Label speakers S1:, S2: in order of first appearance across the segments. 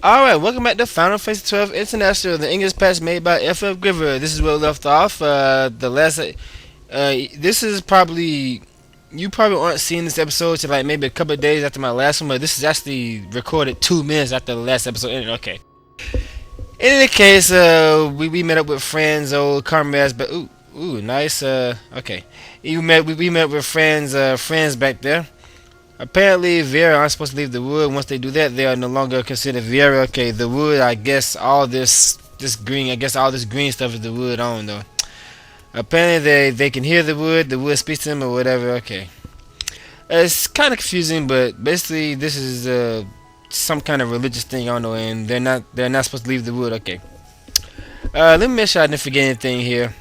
S1: Alright, welcome back to Final Fantasy 12 International, the English patch made by FF Giver. This is where we left off. This is probably, you probably aren't seeing this episode till like maybe a couple of days after my last one, but this is actually recorded 2 minutes after the last episode ended. Okay. In any case, we met up with friends, old comrades, but nice. Okay. We met up with friends back there. Apparently, Vera aren't supposed to leave the wood. Once they do that, they are no longer considered Vera. Okay, the wood. I guess all this green. I guess all this green stuff is the wood. I don't know. Apparently, they can hear the wood. The wood speaks to them or whatever. Okay, it's kind of confusing, but basically, this is some kind of religious thing. I don't know, and they're not supposed to leave the wood. Okay. Let me make sure I didn't forget anything here.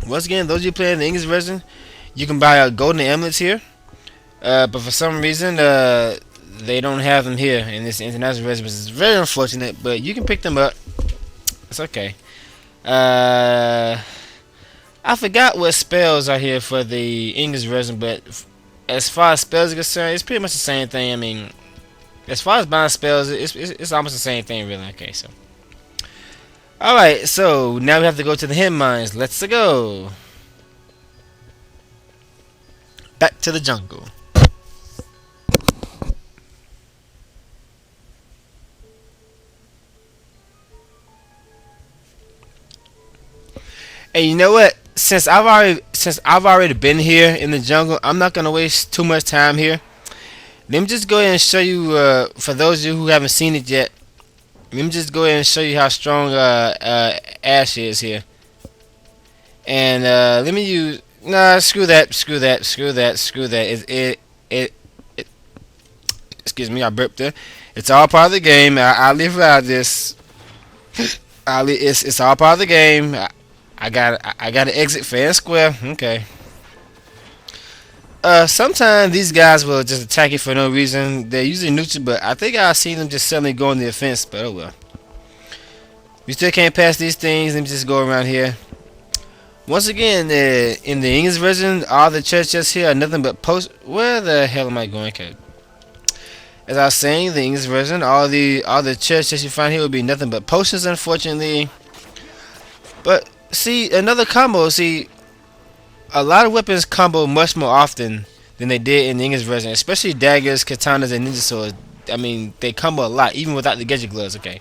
S1: Once again, those of you playing the English version, you can buy golden amulets here. But for some reason, they don't have them here in this international version, which is very unfortunate. But you can pick them up. It's okay. I forgot what spells are here for the English version, but as far as spells are concerned, it's pretty much the same thing. I mean, as far as buying spells, it's almost the same thing, really. Okay, so. Alright, so now we have to go to the Henne mines. Let's go. Back to the jungle. Hey, you know what? Since I've already been here in the jungle, I'm not gonna waste too much time here. Let me just go ahead and show you. For those of you who haven't seen it yet, let me just go ahead and show you how strong Ash is here. And let me use. Nah, screw that. It excuse me, I burped there. It's all part of the game. I'll leave out this. It's all part of the game. I got to exit fair and square. Okay. Sometimes these guys will just attack you for no reason. They're usually neutral, but I think I've seen them just suddenly go on the offense. But oh well. We still can't pass these things. Let me just go around here. Once again, in the English version, all the chests here are nothing but post. Where the hell am I going? Okay. As I was saying, the English version, all the chests you find here will be nothing but potions, unfortunately. But see, another combo. See, a lot of weapons combo much more often than they did in the English version, especially daggers, katanas, and ninja swords. I mean, they combo a lot, even without the gadget gloves. Okay.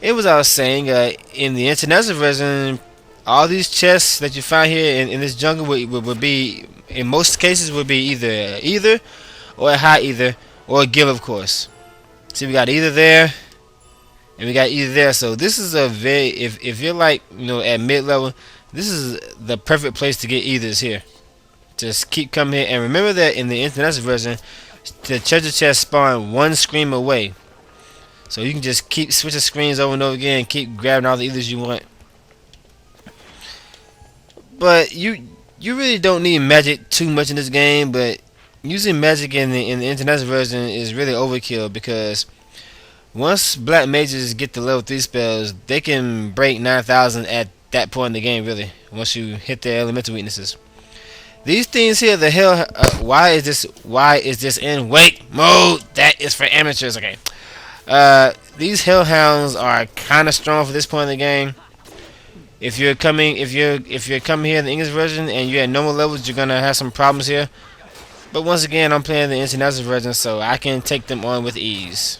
S1: It was I was saying, in the international version, all these chests that you find here in this jungle would be, in most cases, would be either or a high either or a gill, of course. See, we got either there. And we got either there, so this is a very, if you're like, at mid-level, this is the perfect place to get either's here. Just keep coming here, and remember that in the international version, the treasure chest spawn one screen away. So you can just keep switching screens over and over again, and keep grabbing all the either's you want. But you really don't need magic too much in this game, but using magic in the international version is really overkill, because once black mages get to level 3 spells, they can break 9,000 at that point in the game, really, once you hit their elemental weaknesses. These things here, the hell, why is this in wait mode? That is for amateurs, okay. These hellhounds are kind of strong for this point in the game. If you're coming here in the English version and you're at normal levels, you're gonna have some problems here. But once again, I'm playing the international version, so I can take them on with ease.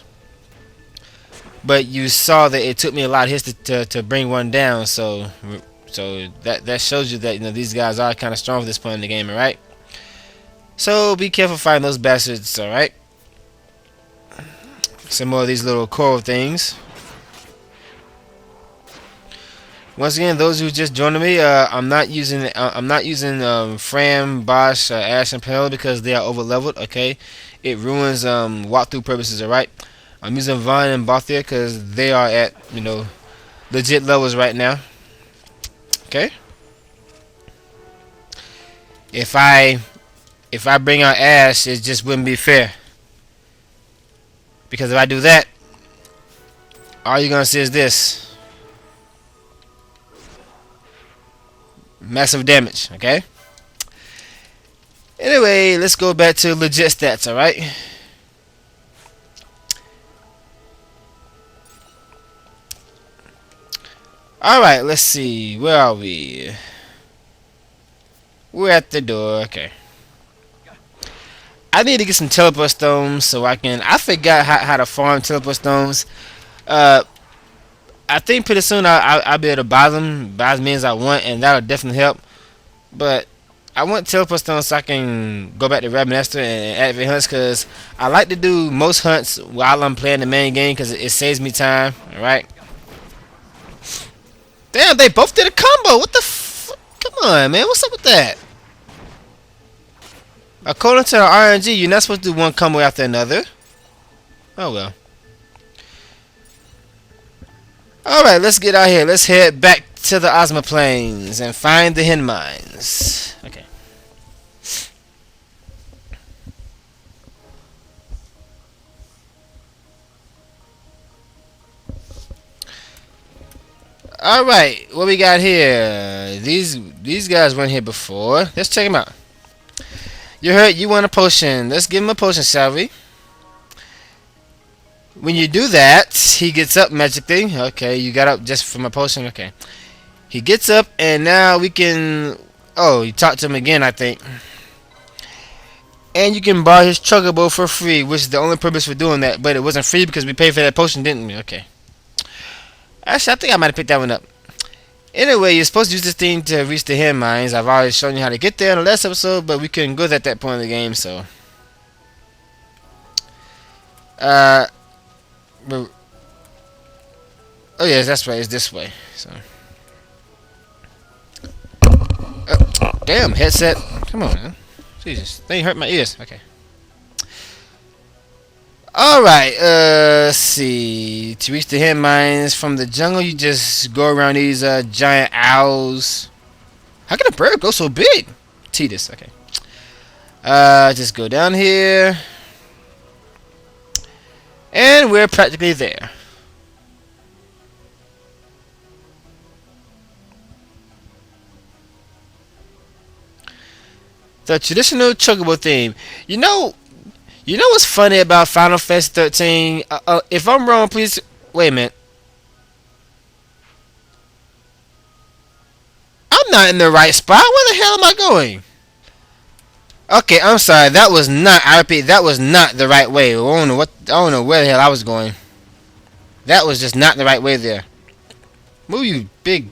S1: But you saw that it took me a lot of hits to bring one down, so that shows you that these guys are kind of strong at this point in the game, alright? So be careful fighting those bastards, alright? Some more of these little coral things. Once again, those who just joined me, I'm not using Fram, Bosch, Ash, and Penelope because they are over leveled. Okay, it ruins walkthrough purposes, alright? I'm using Vaughn and Balthier because they are at, legit levels right now. Okay. If I bring out Ash, it just wouldn't be fair. Because if I do that, all you're gonna see is this. Massive damage, okay? Anyway, let's go back to legit stats, alright? Alright, let's see. Where are we? We're at the door. Okay. I need to get some teleport stones so I can... I forgot how to farm teleport stones. I think pretty soon I'll be able to buy them. Buy as many as I want, and that'll definitely help. But I want teleport stones so I can go back to Rabbit Esther and activate hunts, because I like to do most hunts while I'm playing the main game because it saves me time. Alright. Damn, they both did a combo. What the f... Come on, man. What's up with that? According to the RNG, you're not supposed to do one combo after another. Oh, well. Alright, let's get out here. Let's head back to the Ozma Plains and find the Henne mines. Okay. Alright, what we got here? These guys weren't here before. Let's check them out. You heard you want a potion. Let's give him a potion, shall we? When you do that, he gets up magically. Okay, you got up just from a potion. Okay. He gets up, and now we can... Oh, you talk to him again, I think. And you can borrow his chocobo for free, which is the only purpose for doing that. But it wasn't free because we paid for that potion, didn't we? Okay. Actually, I think I might have picked that one up. Anyway, you're supposed to use this thing to reach the Henne mines. I've already shown you how to get there in the last episode, but we couldn't go there at that point in the game, so... Oh yes, that's right. It's this way. So... damn, headset. Come on, man. Jesus, they hurt my ears. Okay. Alright, let's see. To reach the Henne mines from the jungle, you just go around these giant owls. How can a bird go so big? Titus, okay. Just go down here. And we're practically there. The traditional chocobo theme. You know what's funny about Final Fantasy 13? If I'm wrong, please... Wait a minute. I'm not in the right spot. Where the hell am I going? Okay, I'm sorry. That was not... I repeat, that was not the right way. I don't know where the hell I was going. That was just not the right way there. Move, you big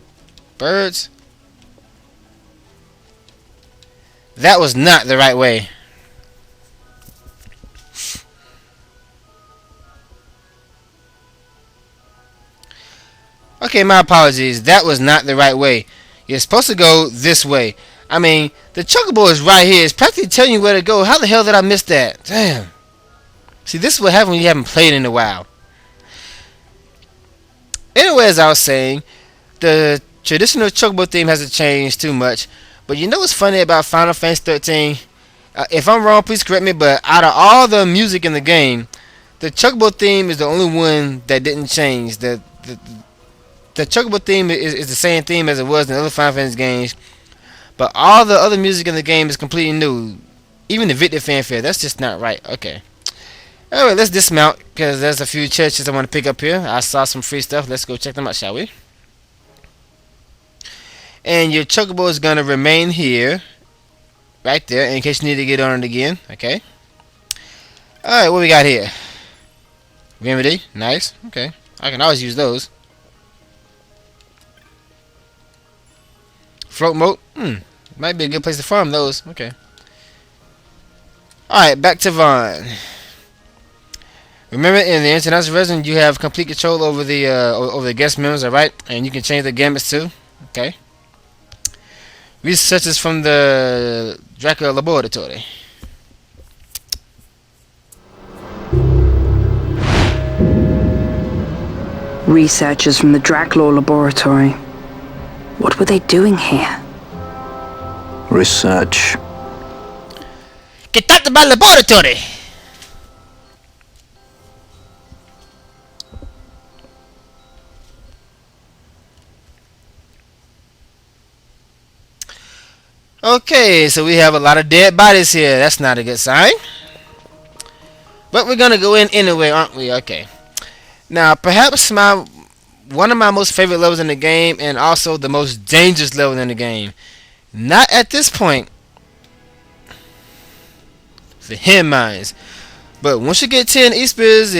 S1: birds. That was not the right way. Okay, my apologies. That was not the right way. You're supposed to go this way. I mean, the chocobo is right here. It's practically telling you where to go. How the hell did I miss that? Damn. See, this is what happens when you haven't played in a while. Anyway, as I was saying, the traditional chocobo theme hasn't changed too much. But you know what's funny about Final Fantasy 13? If I'm wrong, please correct me, but out of all the music in the game, the chocobo theme is the only one that didn't change. The chocobo theme is the same theme as it was in the other Final Fantasy games, but all the other music in the game is completely new. Even the victory fanfare, that's just not right. Okay. Alright, let's dismount, because there's a few churches I want to pick up here. I saw some free stuff. Let's go check them out, shall we? And your chocobo is going to remain here, right there, in case you need to get on it again. Okay. Alright, what we got here? Remedy, nice. Okay. I can always use those. Float moat, might be a good place to farm those. Okay. Alright, back to Vaughn. Remember, in the international version, you have complete control over the guest members, alright? And you can change the gambits too. Okay. Researchers from the Dracula laboratory.
S2: Researchers from the Dracula laboratory. What were they doing here?
S3: Research.
S1: Get out of my laboratory! Okay, so we have a lot of dead bodies here. That's not a good sign. But we're gonna go in anyway, aren't we? Okay. Now, perhaps one of my most favorite levels in the game, and also the most dangerous level in the game. Not at this point, the Henne mines. But once you get 10 Easters,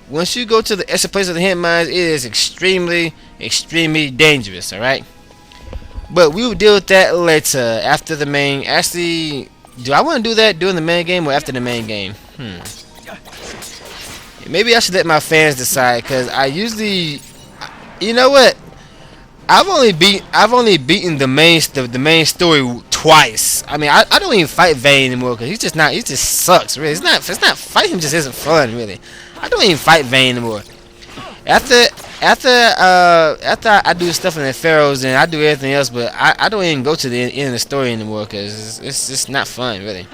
S1: once you go to the extra place of the Henne mines, it is extremely, extremely dangerous. All right. But we will deal with that later after the main. Actually, do I want to do that during the main game or after the main game? Maybe I should let my fans decide, because I usually, you know what? I've only beaten the main story twice. I mean, I don't even fight Vayne anymore, because he just sucks. Really, it's not fighting him just isn't fun. Really, I don't even fight Vayne anymore. After I do stuff in the Pharaohs and I do everything else, but I don't even go to the end of the story anymore, because it's just not fun. Really,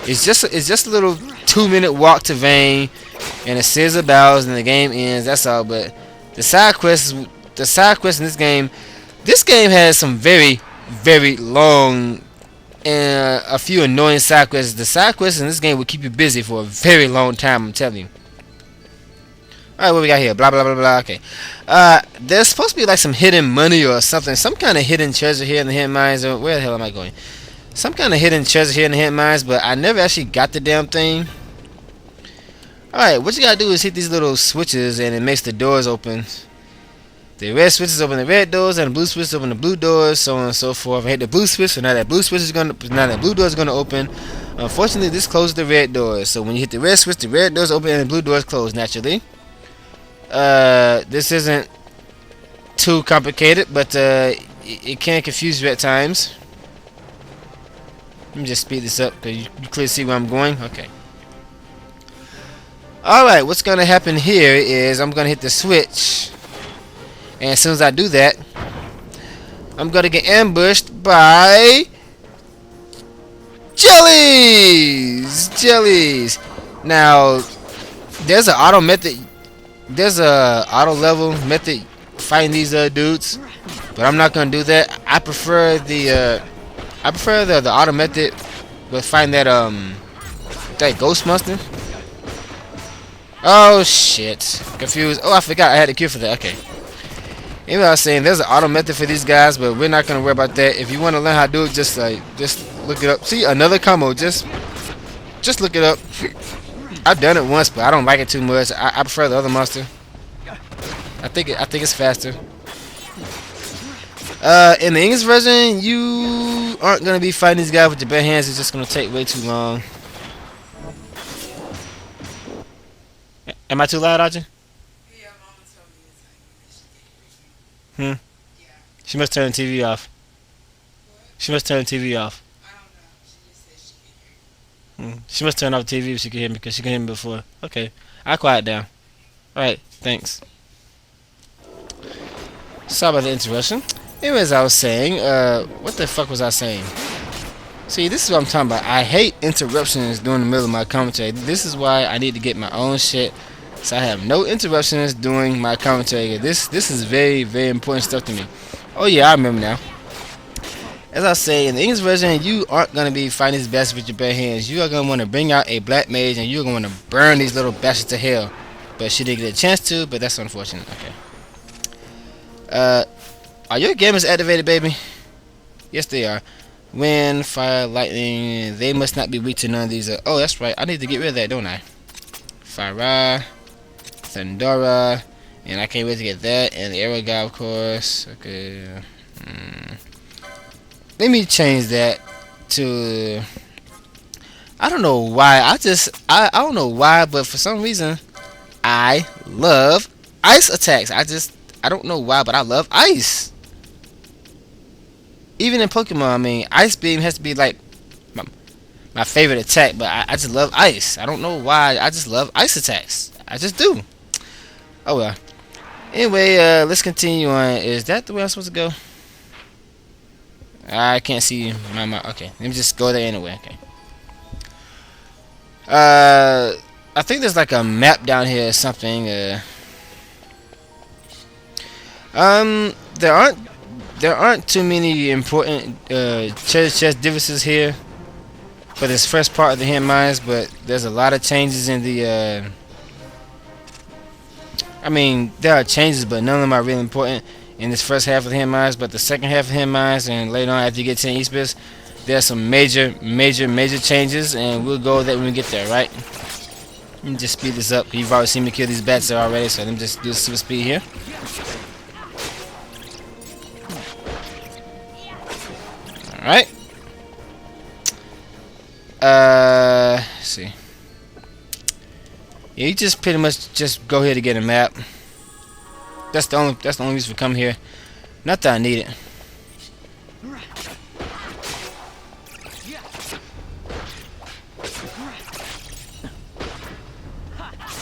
S1: it's just a little 2-minute walk to Vayne and a series of battles and the game ends. That's all. But the side quests in this game has some very, very long and a few annoying side quests. The side quests in this game will keep you busy for a very long time, I'm telling you. Alright, what we got here? Blah, blah, blah, blah. Okay. There's supposed to be like some hidden money or something. Some kind of hidden treasure here in the Henne mines. Or where the hell am I going? Some kind of hidden treasure here in the Henne mines, but I never actually got the damn thing. Alright, what you gotta do is hit these little switches and it makes the doors open. The red switches open the red doors and the blue switches open the blue doors, so on and so forth. I hit the blue switch, so now that blue door is gonna open. Unfortunately, this closes the red doors. So when you hit the red switch, the red doors open and the blue doors close naturally. This isn't too complicated, but it can confuse you at times. Let me just speed this up because you clearly see where I'm going. Okay. Alright, what's going to happen here is I'm going to hit the switch. And as soon as I do that, I'm going to get ambushed by jellies. Now, there's an auto level method fighting these dudes, but I'm not going to do that. I prefer the auto method with fighting that ghost monster. Oh shit, confused. Oh, I forgot I had a cure for that. Okay. Anyway, I was saying there's an auto method for these guys, but we're not gonna worry about that. If you want to learn how to do it, just look it up. See, another combo. Just look it up. I've done it once, but I don't like it too much. I prefer the other monster. I think it's faster. In the English version, you aren't gonna be fighting these guys with your bare hands. It's just gonna take way too long. Am I too loud, Audrey?
S3: Yeah, Mama told me it's like,
S1: Yeah. She must turn the TV off.
S3: what?
S1: She must turn the TV off.
S3: I don't know. She just said she can hear you.
S1: She must turn off the TV if she can hear me, because she can hear me before. Okay. I'll quiet down. Alright, thanks. Sorry about the interruption. Anyways, I was saying, what the fuck was I saying? See, this is what I'm talking about. I hate interruptions during the middle of my commentary. This is why I need to get my own shit, so I have no interruptions during my commentary. This is very, very important stuff to me. Oh yeah, I remember now. As I say, in the English version, you aren't going to be fighting these bastards with your bare hands. You are going to want to bring out a black mage, and you're going to burn these little bastards to hell. But she didn't get a chance to, but that's unfortunate. Okay. Are your gamers activated, baby? Yes, they are. Wind, fire, lightning, they must not be weak to none of these. Oh, that's right. I need to get rid of that, don't I? Fire, Thundora, and I can't wait to get that. And the arrow guy, of course. Okay. Let me change that to... I don't know why. I don't know why, but for some reason, I love ice attacks. I don't know why, but I love ice. Even in Pokemon, I mean, Ice Beam has to be like my favorite attack, but I just love ice. I don't know why, I just love ice attacks. I just do. Oh well. Anyway, let's continue on. Is that the way I'm supposed to go? I can't see my okay, let me just go there anyway. Okay. I think there's like a map down here or something. There aren't too many important treasure chest differences here for this first part of the Henne mines, but there's a lot of changes in the I mean, there are changes, but none of them are really important in this first half of the Hidden Mines. But the second half of the Hidden Mines, and later on after you get to East Bits, there are some major changes, and we'll go over that when we get there, right? Let me just speed this up. You've already seen me kill these bats already, so let me just do super speed here. Alright. Let's see. Yeah, you just pretty much just go here to get a map. That's the only reason we come here. Not that I need it.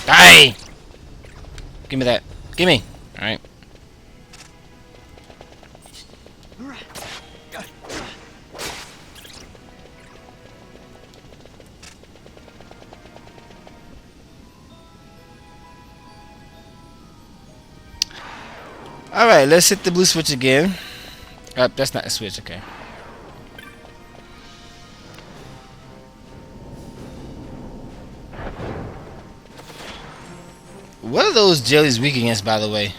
S1: Die! Give me that. Give me. Alright. Alright, let's hit the blue switch again. That's not the switch, okay. What are those jellies weak against, by the way?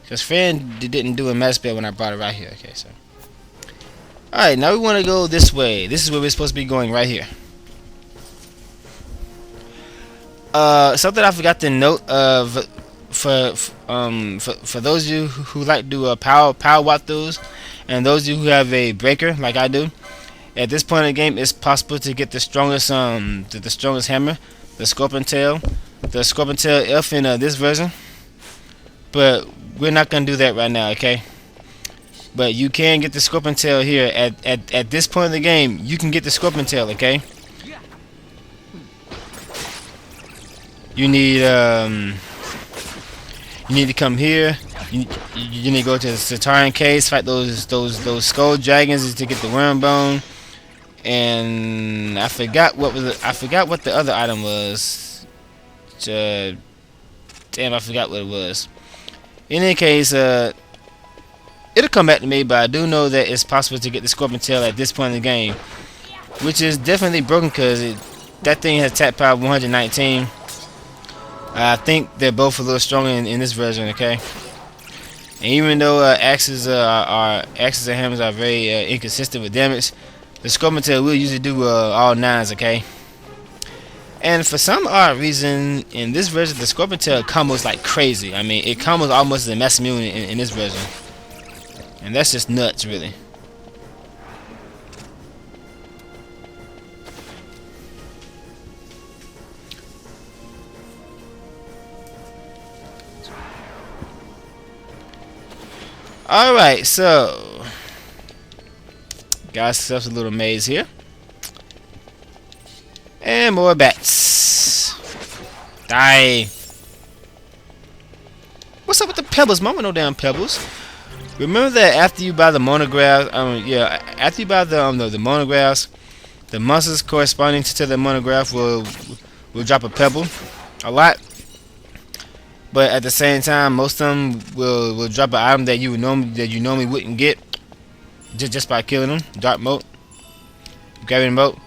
S1: Because Fran didn't do a mess spell when I brought it right here. Okay, so. Alright, now we want to go this way. This is where we're supposed to be going, right here. Something I forgot to note for those of you who like to do power walkthroughs, and those of you who have a breaker like I do, at this point in the game, it's possible to get the strongest hammer, the Scorpion Tail F in this version. But we're not gonna do that right now, okay? But you can get the Scorpion Tail here at this point in the game. You can get the Scorpion Tail, okay? You need to come here. You need to go to the Satarian Caves, fight those skull dragons to get the worm bone. And I forgot what the other item was. Damn, I forgot what it was. In any case, it'll come back to me, but I do know that it's possible to get the Scorpion Tail at this point in the game, which is definitely broken because that thing has attack power 119. I think they're both a little stronger in this version, okay? And even though axes and hammers are very inconsistent with damage, the Scorpion Tail will usually do all 9s, okay? And for some odd reason, in this version, the Scorpion Tail combos like crazy. I mean, it combos almost as a Mass Immune in this version. And that's just nuts, really. Alright, so got ourselves a little maze here. And more bats. Die. What's up with the pebbles? Mama, no damn pebbles. Remember that after you buy the monographs, after you buy the monographs, the monsters corresponding to the monograph will drop a pebble, a lot. But at the same time, most of them will drop an item that you normally wouldn't get just by killing them. Dark moat, grabbing moat,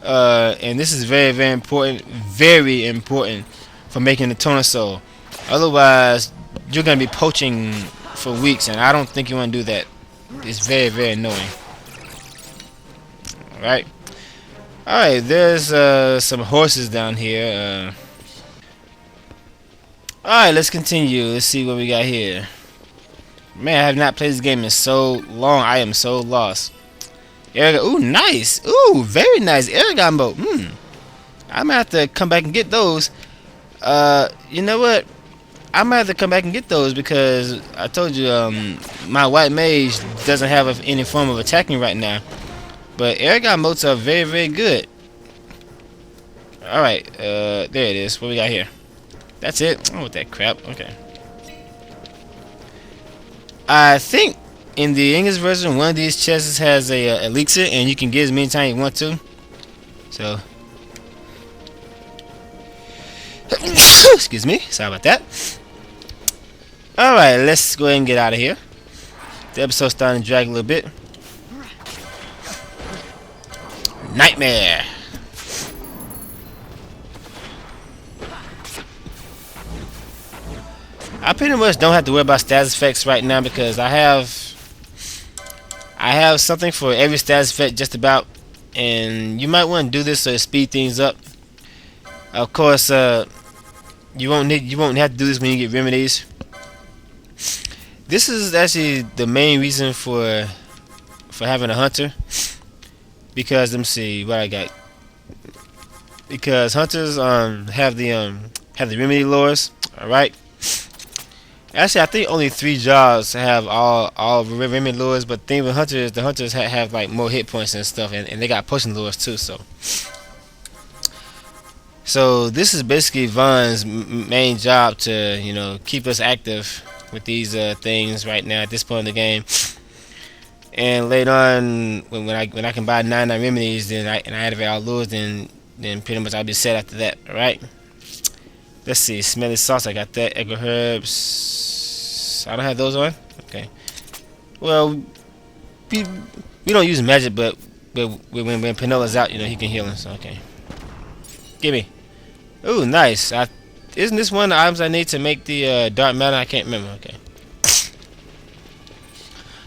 S1: and this is very important for making the toner soul. Otherwise, you're gonna be poaching for weeks, and I don't think you want to do that. It's very annoying. All right. There's some horses down here. Alright, let's continue. Let's see what we got here. Man, I have not played this game in so long. I am so lost. Ooh, nice. Ooh, very nice. Aragon boat. I might have to come back and get those. You know what? I might have to come back and get those because I told you my white mage doesn't have any form of attacking right now. But Aragon boats are very good. Alright, there it is. What we got here? That's it. Oh, with that crap. Okay. I think in the English version, one of these chests has a elixir, and you can get as many times you want to. So, excuse me. Sorry about that. All right, let's go ahead and get out of here. The episode's starting to drag a little bit. Nightmare. I pretty much don't have to worry about status effects right now because I have something for every status effect just about, and you might want to do this so to speed things up. Of course, you won't have to do this when you get remedies. This is actually the main reason for having a hunter, because let me see what I got. Because hunters have the remedy lures. All right. Actually, I think only 3 jobs have all remedy lures, but the thing with hunters, the hunters have like more hit points and stuff, and they got potion lures too. So this is basically Vaughn's main job to keep us active with these things right now at this point in the game. And later on, when I can buy 99 remedies, then I activate all lures, then pretty much I'll be set after that. All right. Let's see, smelly sauce. I got that. Echo herbs. I don't have those on. Okay. Well, we don't use magic, but when Penelo's out, he can heal us. So, okay. Give me. Ooh, nice. Isn't this one of the items I need to make the dark matter? I can't remember. Okay.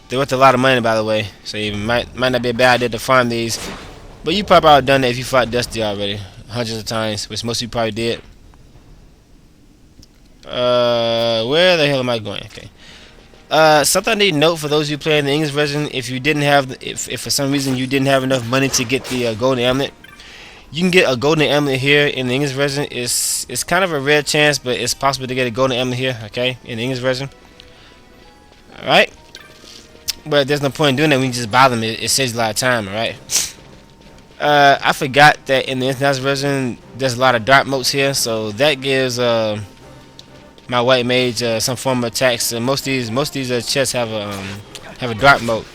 S1: They're worth a lot of money, by the way. So it might not be a bad idea to farm these. But you probably already done that if you fought Dusty already, hundreds of times, which most of you probably did. Where the hell am I going? Okay. Something I need to note for those of you playing the English version: if for some reason you didn't have enough money to get the golden amulet, you can get a golden amulet here in the English version. It's kind of a rare chance, but it's possible to get a golden amulet here. Okay, in the English version. All right. But there's no point in doing that when you just buy them. It saves a lot of time. All right. I forgot that in the international version there's a lot of dark motes here, so that gives my white mage some form of attacks. Most of these chests have a dark mote.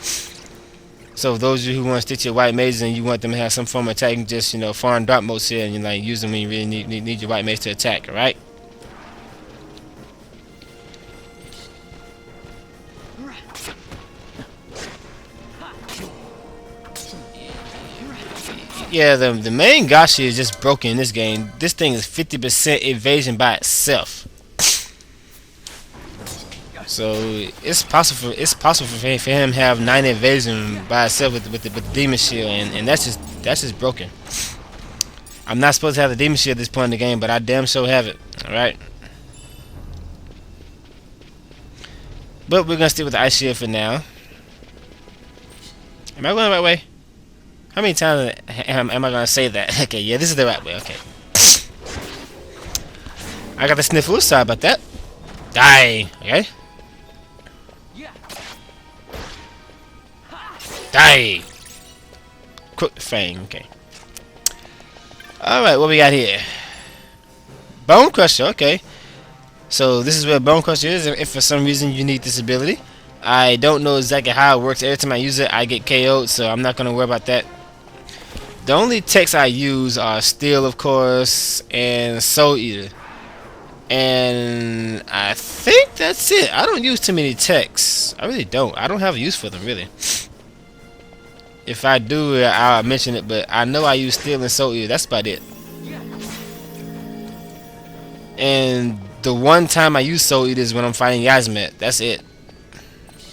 S1: So for those of you who want to stick to your white mages and you want them to have some form of attack, you can just farm dark motes here and you use them when you really need your white mage to attack. All right. Yeah, the main gacha is just broken in this game. This thing is 50% evasion by itself. So it's possible for him to have 90 evasion by itself with the demon shield, and that's just broken. I'm not supposed to have the demon shield at this point in the game, but I damn sure have it. All right. But we're gonna stick with the ice shield for now. Am I going the right way? How many times am I gonna say that? Okay, yeah, this is the right way. Okay. I got the sniffles. Sorry about that. Die. Okay. Die. Quick fang. Okay. All right, what we got here? Bone Crusher. Okay. So this is where Bone Crusher is. If for some reason you need this ability, I don't know exactly how it works. Every time I use it, I get KO'd, so I'm not gonna worry about that. The only techs I use are Steel, of course, and Soul Eater. And I think that's it. I don't use too many techs. I really don't. I don't have a use for them, really. If I do, I'll mention it, but I know I use Steel and Soul Eater. That's about it. And the one time I use Soul Eater is when I'm fighting Yasmet. That's it.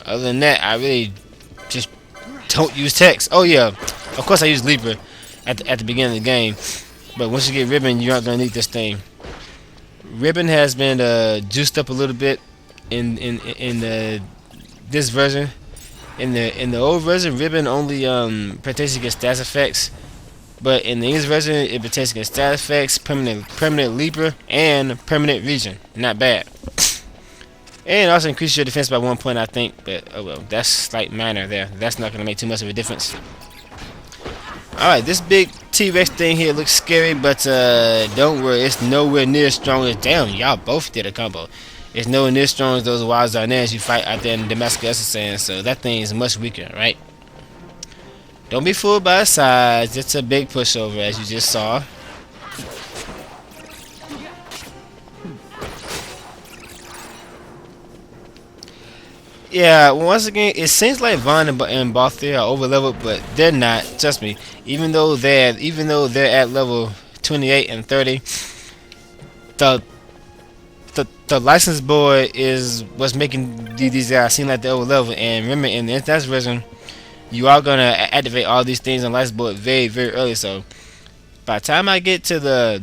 S1: Other than that, I really just don't use techs. Oh, yeah. Of course, I use Leaper at the beginning of the game, but once you get Ribbon, you're not gonna need this thing. Ribbon has been juiced up a little bit in this version. In the old version, Ribbon only protects against status effects, but in the English version, it protects against status effects, permanent Leaper, and permanent Region. Not bad. And also increases your defense by 1 point, I think, but oh well, that's like minor there. That's not gonna make too much of a difference. Alright, this big T-Rex thing here looks scary, but don't worry, it's nowhere near as strong as... Damn, y'all both did a combo. It's nowhere near as strong as those wild Zarnans you fight out there in Damascus, so that thing is much weaker, right? Don't be fooled by the size, it's a big pushover, as you just saw. Yeah, once again, it seems like Vaughn and Balthier are over leveled, but they're not. Trust me. Even though they're at level 28 and 30, the the license board is what's making these guys seem like they're over level. And remember, in the international version, you are gonna activate all these things on license board very, very early. So by the time I get to the,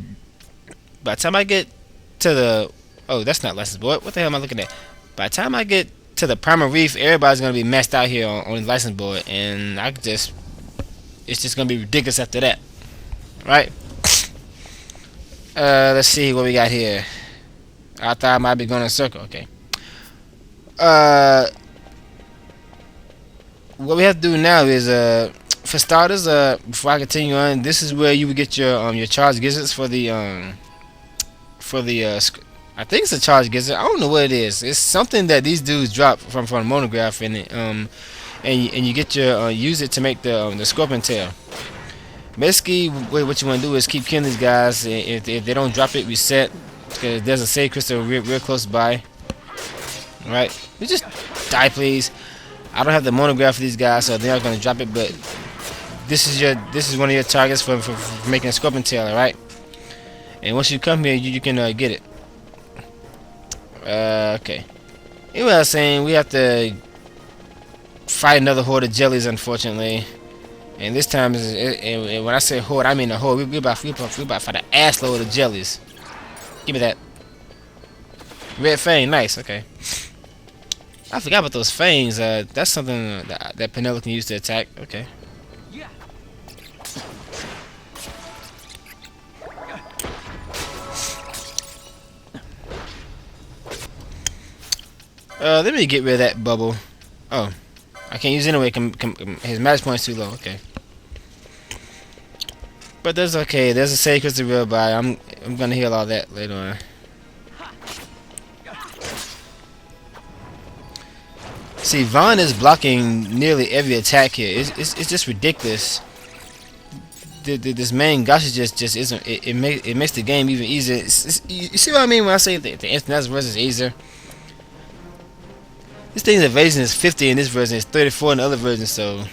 S1: oh, that's not license board. What the hell am I looking at? By the time I get to the primal reef, everybody's gonna be maxed out here on the license board, and it's just gonna be ridiculous after that, right? Let's see what we got here. I thought I might be going in a circle. Okay. What we have to do now is for starters, before I continue on, this is where you would get your charge gizzards for the I think it's a charge gizzard. I don't know what it is. It's something that these dudes drop from the monograph in it. And you get your use it to make the scorpion tail. Basically, what you want to do is keep killing these guys. If they don't drop it, reset. Because there's a save crystal real close by. Right? You just die, please. I don't have the monograph for these guys, so they're not gonna drop it. But this is one of your targets for making a scorpion tail. All right? And once you come here, you can get it. Okay. Anyway, I was saying we have to fight another horde of jellies, unfortunately. And this time, and when I say horde, I mean a horde. We about to fight an ass load of jellies. Give me that. Red fang, nice. Okay. I forgot about those fangs. That's something that Penelope can use to attack. Okay. Let me get rid of that bubble. Oh, I can't use it anyway. His magic point's too low. Okay. But that's okay. There's a save crystal real by. I'm gonna heal all that later on. See, Vaughn is blocking nearly every attack here. It's just ridiculous. This main gosh just isn't. It makes the game even easier. You see what I mean when I say the international version is easier? This thing's evasion is 50 in this version, it's 34 in the other version, so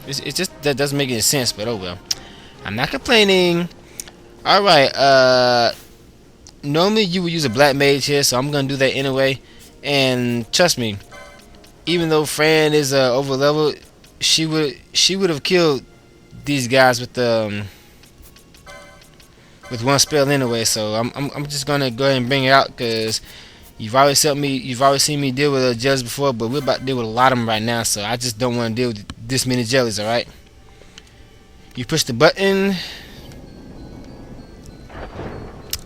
S1: it's just that doesn't make any sense. But oh well, I'm not complaining. All right, normally you would use a black mage here, so I'm gonna do that anyway. And trust me, even though Fran is over level, she would have killed these guys with one spell anyway. So I'm just gonna go ahead and bring it out because you've already seen me deal with jellies before, but we're about to deal with a lot of them right now. So I just don't want to deal with this many jellies. All right. You push the button,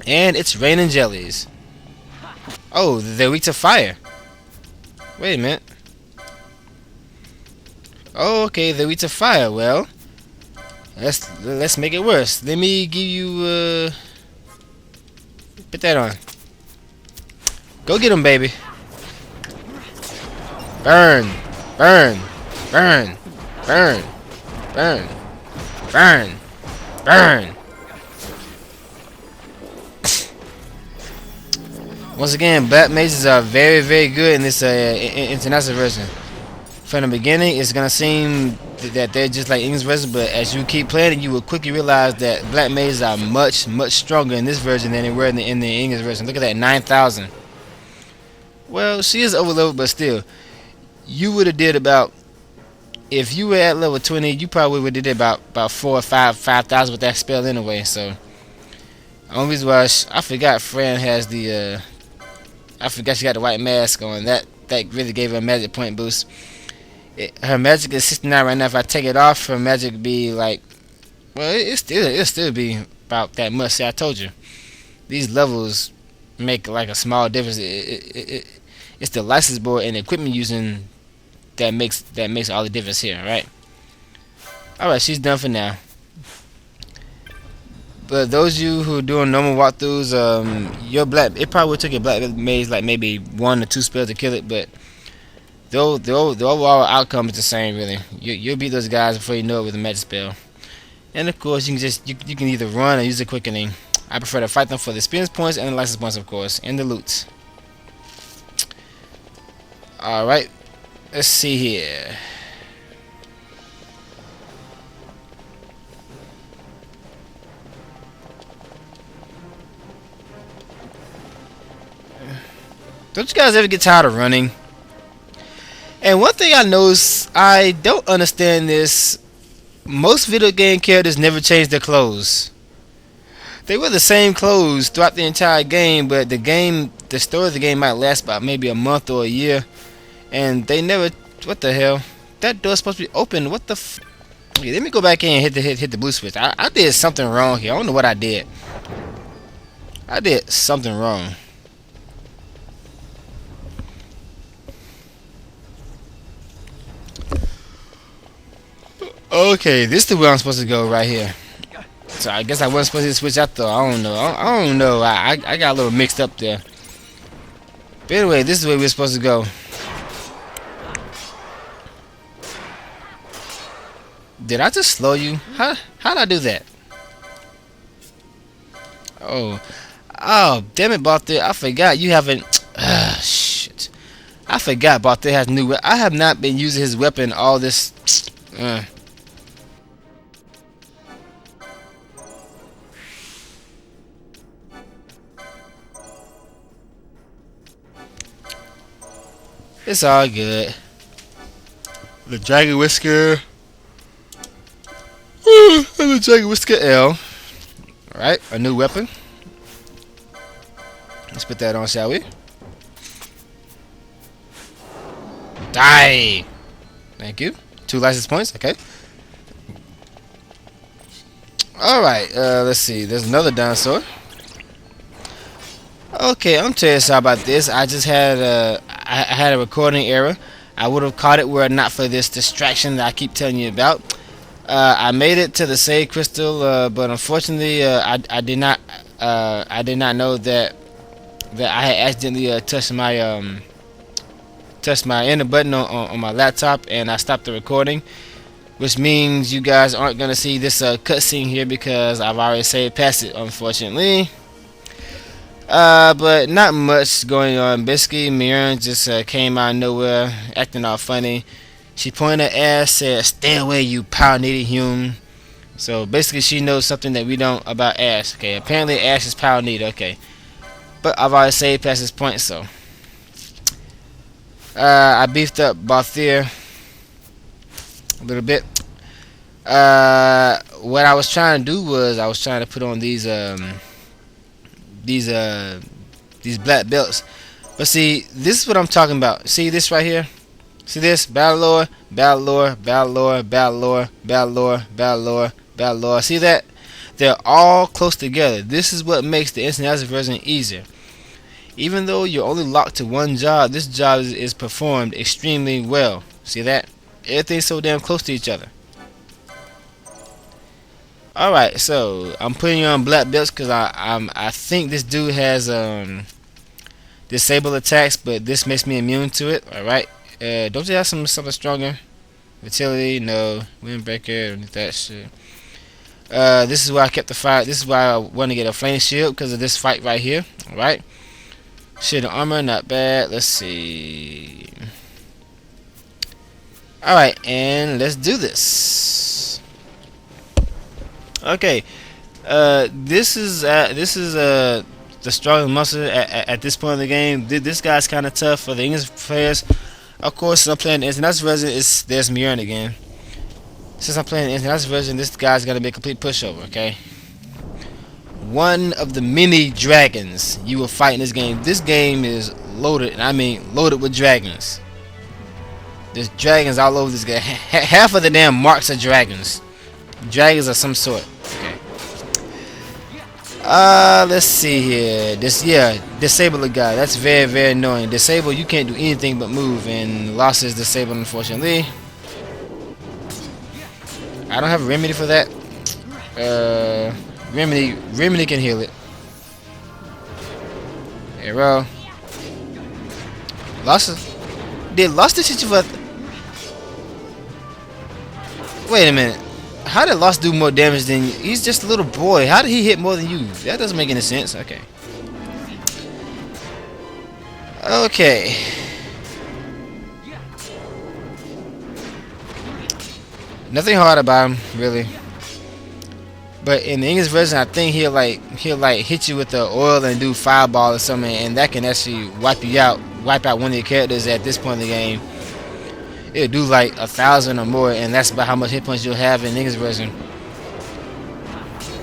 S1: and it's raining jellies. Oh, they're weak to fire. Wait a minute. Oh, okay, they're weak to fire. Well, let's make it worse. Let me give you put that on. Go get him, baby. Burn, burn, burn, burn, burn, burn, burn. Once again, black mages are very, very good in this international version. From the beginning, it's gonna seem that they're just like English version, but as you keep playing, you will quickly realize that black mages are much, much stronger in this version than they were in the English version. Look at that, 9,000. Well, she is over level, but still, you would have did about, if you were at level 20, you probably would have did about 4 or 5,000 with that spell anyway. So, only reason why I forgot Fran has the, I forgot she got the white mask on. That really gave her a magic point boost. Her magic is 69 right now. If I take it off, her magic would be like, well, it'll still be about that much. See, I told you, these levels make like a small difference. It's the license board and the equipment using that makes all the difference here, right? All right, she's done for now. But those of you who are doing normal walkthroughs, your black, it probably took your black mage like maybe 1 or 2 spells to kill it, but the overall outcome is the same, really. You'll beat those guys before you know it with a magic spell. And of course, you can either run or use a quickening. I prefer to fight them for the experience points and the license points, of course, and the loot. Alright, let's see here. Don't you guys ever get tired of running? And one thing I notice, I don't understand this. Most video game characters never change their clothes. They wear the same clothes throughout the entire game, but the story of the game might last about maybe a month or a year, and they never. What the hell? That door's supposed to be open. What the? Okay, let me go back in and hit the blue switch. I did something wrong here. I don't know what I did. I did something wrong. Okay, this is the way I'm supposed to go right here. So I guess I wasn't supposed to switch out though. I don't know. I don't know. I got a little mixed up there. But anyway, this is the way we're supposed to go. Did I just slow you? How did I do that? Oh, damn it, Balthier. I forgot you haven't. Shit. I forgot Balthier has new. I have not been using his weapon all this. It's all good. The Dragon Whisker. And the Dragon Whisker L. Alright, a new weapon. Let's put that on, shall we? Die! Thank you. 2 license points, okay. Alright, let's see. There's another dinosaur. Okay, I'm telling you sorry about this. I just had I had a recording error. I would have caught it were it not for this distraction that I keep telling you about. I made it to the save crystal, but unfortunately, I did not know that I had accidentally touched my enter button on my laptop, and I stopped the recording, which means you guys aren't gonna see this cutscene here because I've already saved past it, unfortunately. But not much going on. Basically, Mirren just came out of nowhere, acting all funny. She pointed her ass, said, "Stay away, you power-needed human." So basically, she knows something that we don't about Ash. Okay, apparently Ash is power-needed. Okay, but I've already saved past this point, so I beefed up Balthier a little bit. What I was trying to do was I was trying to put on these black belts. But see, this is what I'm talking about. See this right here? See this? Battle lore, battle lore, battle lore, battle lore, battle lore, battle lore, battle lore. See that? They're all close together. This is what makes the instant access version easier. Even though you're only locked to one job, this job is performed extremely well. See that? Everything's so damn close to each other. Alright, so I'm putting you on black belts because I think this dude has disable attacks, but this makes me immune to it. Alright. Don't you have something stronger? Vitality, no. Windbreaker, that shit. This is why I kept the fire. This is why I want to get a flame shield because of this fight right here. Alright. Shield and armor, not bad. Let's see. Alright, and let's do this. Okay. This is the strongest monster at this point in the game. This guy's kind of tough for the English players. Of course, I'm playing the international version. There's Mirren again. Since I'm playing the international version, this guy's gonna be a complete pushover. Okay. One of the many dragons you will fight in this game. This game is loaded, and I mean loaded with dragons. There's dragons all over this game. Half of the damn marks are dragons. Dragons of some sort. Okay. Let's see here. Disable the guy. That's very, very annoying. Disable, you can't do anything but move, and loss is disabled, unfortunately. I don't have a remedy for that. Remedy can heal it. Arrow. Loss. Did Lost hit you for? Wait a minute. How did Lost do more damage than you? He's just a little boy. How did he hit more than you? That doesn't make any sense. Okay. Okay. Nothing hard about him, really. But in the English version, I think he'll hit you with the oil and do fireball or something, and that can actually wipe out one of your characters at this point in the game. It'll do like 1,000 or more, and that's about how much hit points you'll have in the English version.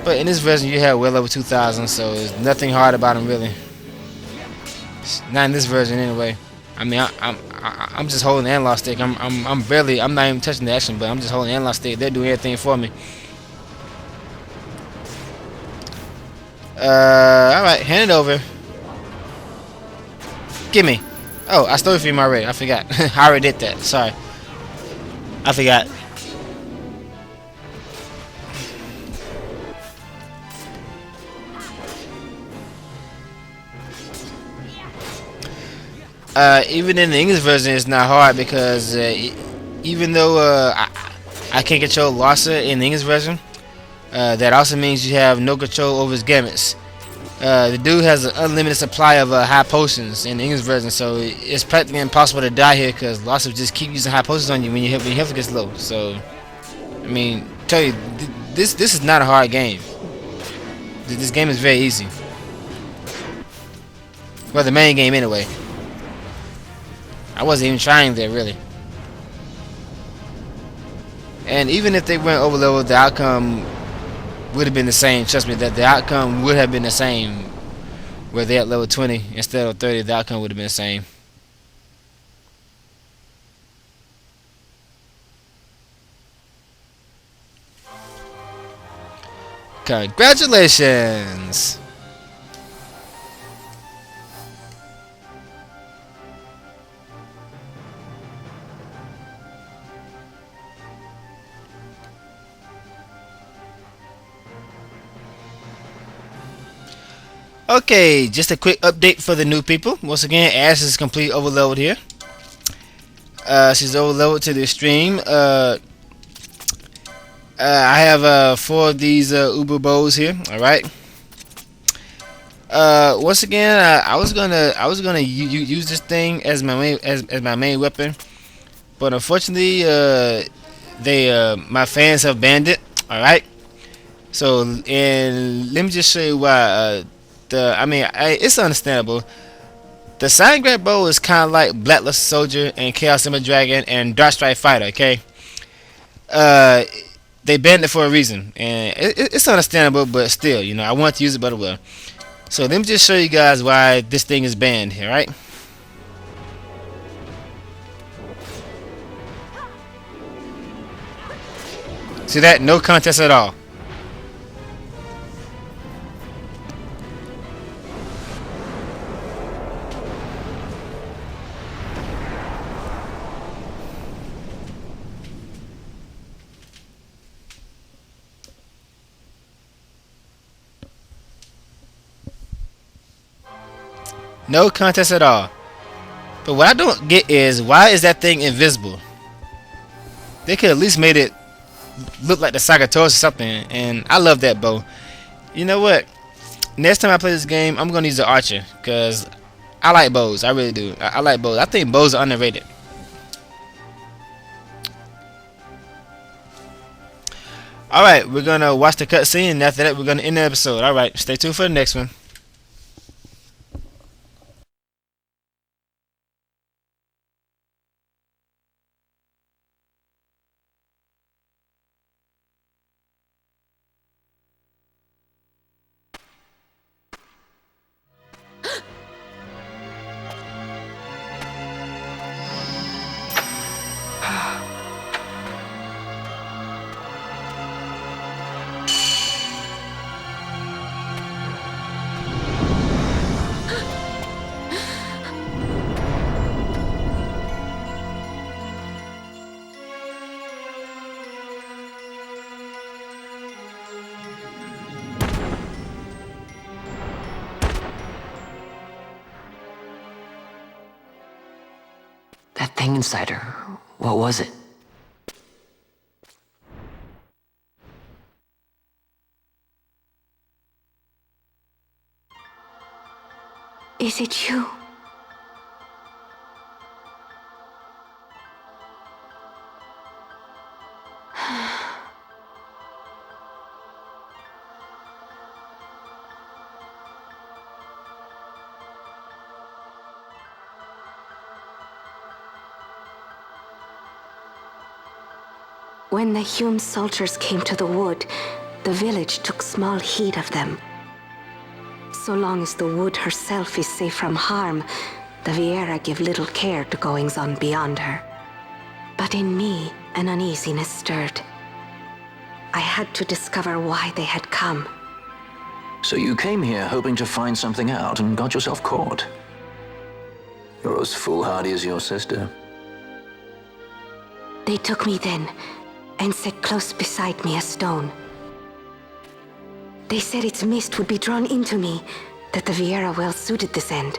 S1: But in this version, you have well over 2,000, so there's nothing hard about him really. Not in this version anyway. I mean, I'm just holding the analog stick. I'm not even touching the action, but I'm just holding the analog stick. They're doing everything for me. All right, hand it over. Gimme. Oh, I stole it from him already. I forgot. I already did that. Sorry. I forgot. Even in the English version, it's not hard because even though I can't control Larsa in the English version, that also means you have no control over his gamuts. The dude has an unlimited supply of high potions in the English version, so it's practically impossible to die here because Larsa will just keep using high potions on you when your health gets low. So, I mean, tell you, this is not a hard game. This game is very easy. Well, the main game anyway. I wasn't even trying there really. And even if they went over level, the outcome would have been the same. Trust me, that the outcome would have been the same. Where they at level 20 instead of 30, the outcome would have been the same. Congratulations! Okay, just a quick update for the new people. Once again, Ash is completely overleveled here. She's overleveled to the extreme. I have 4 of these Uber bows here. All right. Once again, I was gonna use this thing as my main weapon, but unfortunately, my fans have banned it. All right. So, and let me just show you why. It's understandable. The Sign Grab Bow is kind of like Blacklist Soldier and Chaos Emerald Dragon and Dark Strike Fighter. Okay. They banned it for a reason, and it's understandable, but still, you know, I want to use it, but it will. So let me just show you guys why this thing is banned here, right? See that? No contest at all. No contest at all. But what I don't get is, why is that thing invisible? They could at least made it look like the Sagittarius or something. And I love that bow. You know what? Next time I play this game, I'm gonna use the archer because I like bows. I really do. I like bows. I think bows are underrated. Alright, we're gonna watch the cutscene, and after that we're gonna end the episode. Alright, stay tuned for the next one.
S4: That thing inside her, what was it?
S5: Is it you? When the Hume soldiers came to the wood, the village took small heed of them. So long as the wood herself is safe from harm, the Vieira give little care to goings-on beyond her. But in me, an uneasiness stirred. I had to discover why they had come.
S6: So you came here hoping to find something out and got yourself caught. You're as foolhardy as your sister.
S5: They took me then and set close beside me a stone. They said its mist would be drawn into me, that the Vieira well suited this end.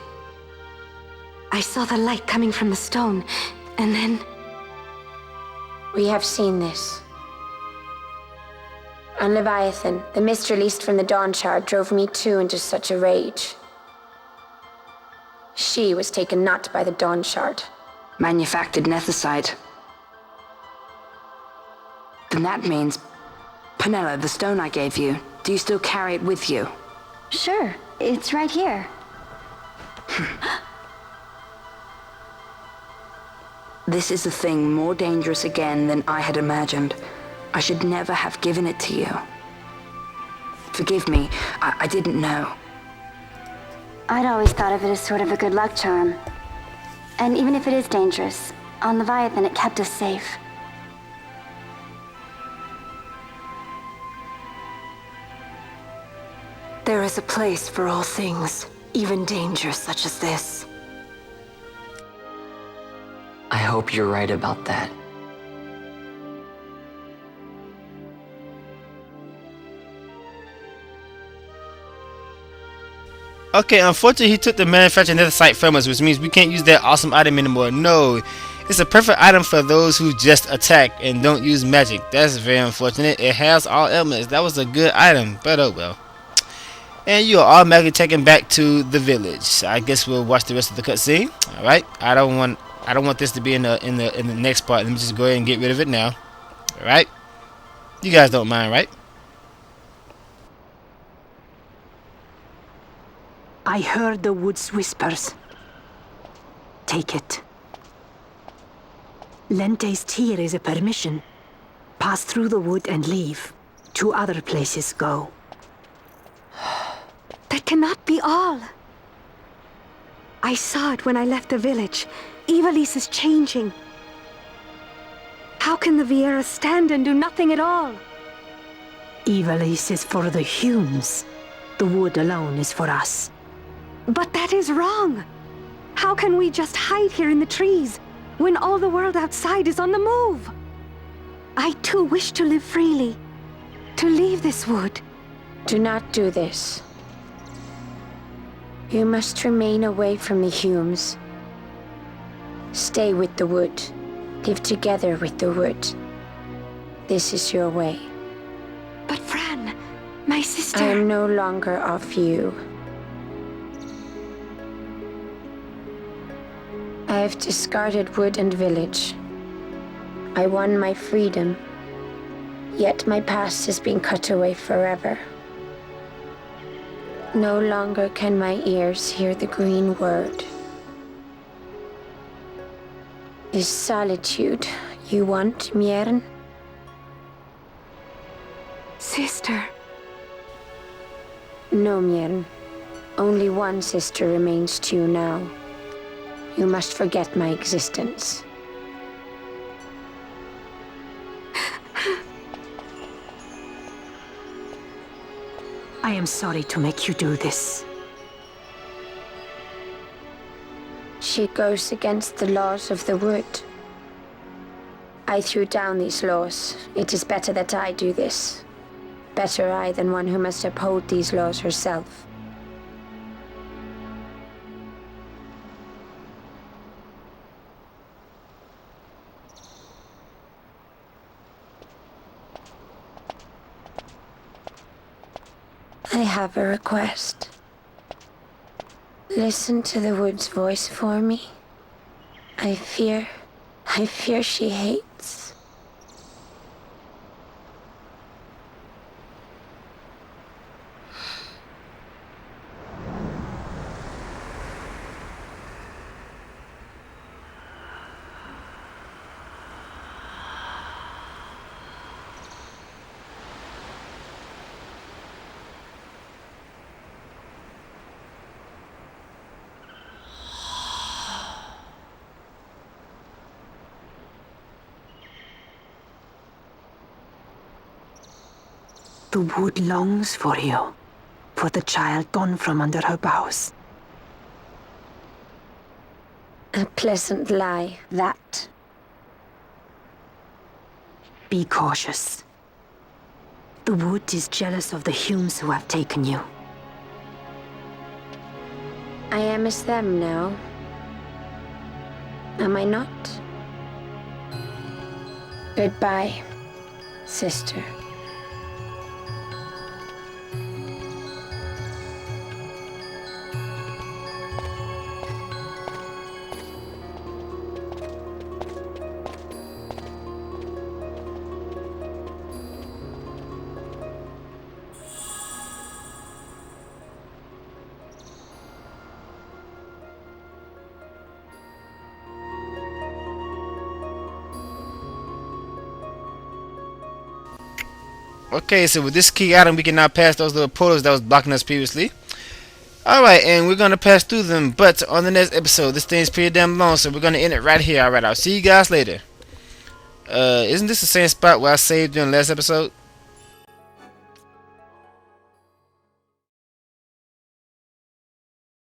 S5: I saw the light coming from the stone, and then...
S7: We have seen this. On Leviathan, the mist released from the Dawn Shard drove me too into such a rage. She was taken not by the Dawn Shard.
S2: Manufactured nethicite. Then that means... Penella, the stone I gave you, do you still carry it with you?
S5: Sure, it's right here.
S2: This is a thing more dangerous again than I had imagined. I should never have given it to you. Forgive me, I didn't know.
S5: I'd always thought of it as sort of a good luck charm. And even if it is dangerous, on Leviathan it kept us safe.
S8: There is a place for all things, even dangers such as this.
S4: I hope you're right about that.
S1: Okay, unfortunately he took the manufactured nethicite from us, which means we can't use that awesome item anymore. No, it's a perfect item for those who just attack and don't use magic. That's very unfortunate. It has all elements. That was a good item, but oh well. And you are automatically taken back to the village. I guess we'll watch the rest of the cutscene. All right. I don't want this to be in the next part. Let me just go ahead and get rid of it now. All right. You guys don't mind, right?
S8: I heard the wood's whispers. Take it. Lente's tear is a permission. Pass through the wood and leave. To other places go.
S5: That cannot be all. I saw it when I left the village. Ivalice is changing. How can the Vieira stand and do nothing at all?
S8: Ivalice is for the Humes. The wood alone is for us.
S5: But that is wrong. How can we just hide here in the trees when all the world outside is on the move? I too wish to live freely, to leave this wood.
S7: Do not do this. You must remain away from the Humes. Stay with the wood. Live together with the wood. This is your way.
S5: But Fran, my sister...
S7: I am no longer of you. I have discarded wood and village. I won my freedom, yet my past has been cut away forever. No longer can my ears hear the green word. Is solitude you want, Miern?
S5: Sister.
S7: No, Miern. Only one sister remains to you now. You must forget my existence.
S8: I am sorry to make you do this.
S7: She goes against the laws of the wood. I threw down these laws. It is better that I do this. Better I than one who must uphold these laws herself. I have a request. Listen to the wood's voice for me. I fear she hates.
S8: The wood longs for you, for the child gone from under her boughs.
S7: A pleasant lie, that.
S8: Be cautious. The wood is jealous of the Humes who have taken you.
S7: I am as them now. Am I not? Goodbye, sister.
S1: Okay, so with this key item, we can now pass those little portals that was blocking us previously. Alright, and we're gonna pass through them, but on the next episode, this thing's pretty damn long, so we're gonna end it right here. Alright, I'll see you guys later. Isn't this the same spot where I saved during the last episode?